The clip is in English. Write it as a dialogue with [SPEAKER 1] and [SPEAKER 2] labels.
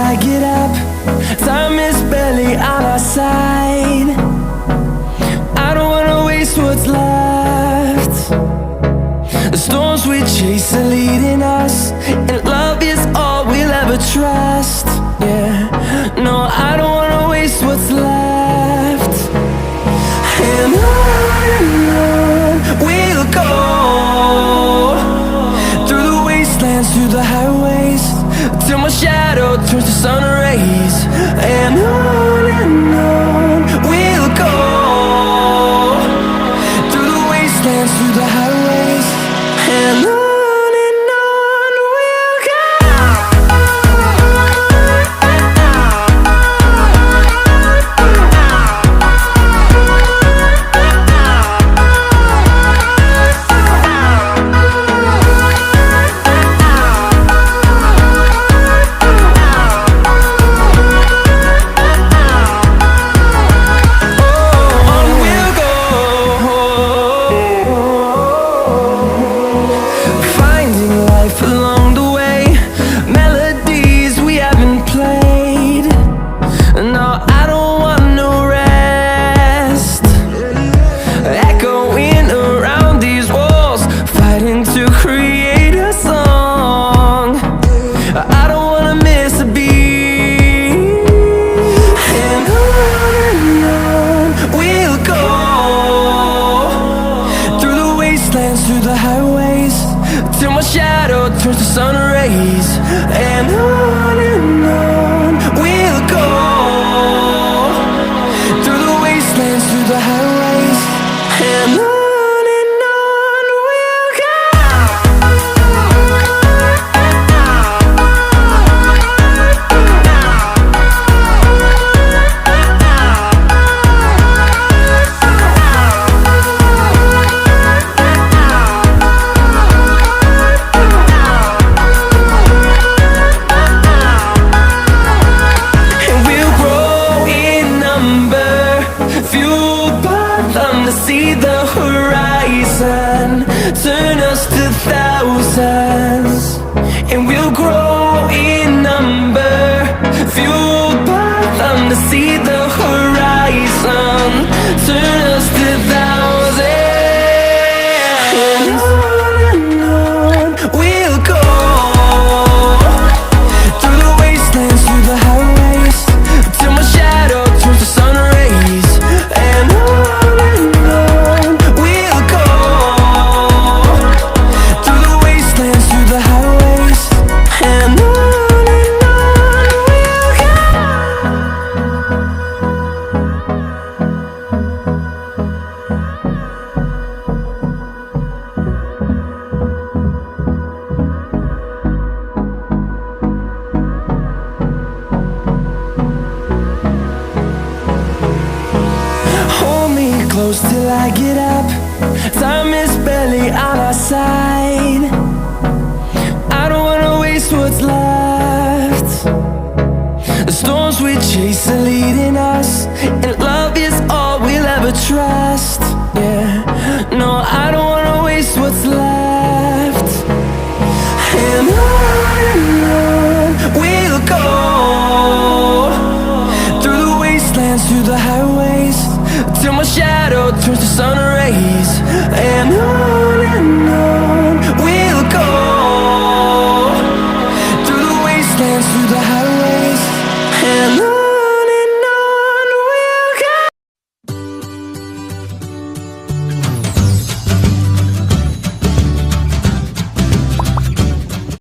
[SPEAKER 1] I get up. Time is barely on our side. I don't wanna waste what's left. The storms we chase are leading us, and love is all we'll ever trust. Yeah, no, I don't wanna waste what's left. And on we'll go, through the wastelands, through the highways, till my shadow turns to sun rays. And on we'll go, through the wastelands, through the highways, and on we'll go. Through the highways, till my shadow turns to sun rays. And on we'll go, through the wastelands, through the highways, and on we'll go. See the horizon, turn us to thousands, and we'll grow in number, fueled by them. To see the horizon, turn us to thousands, and on we'll go, through the wastelands, through the highways, till my shadow turns to sun rays. And close till I get up. Time is barely on our side. I don't wanna waste what's left. The storms we chase are leading us, and love is all we'll ever trust. Yeah, no, I don't wanna waste what's left. And on we'll go, through the wastelands, through the highways, till my shadow turns to sun rays. And on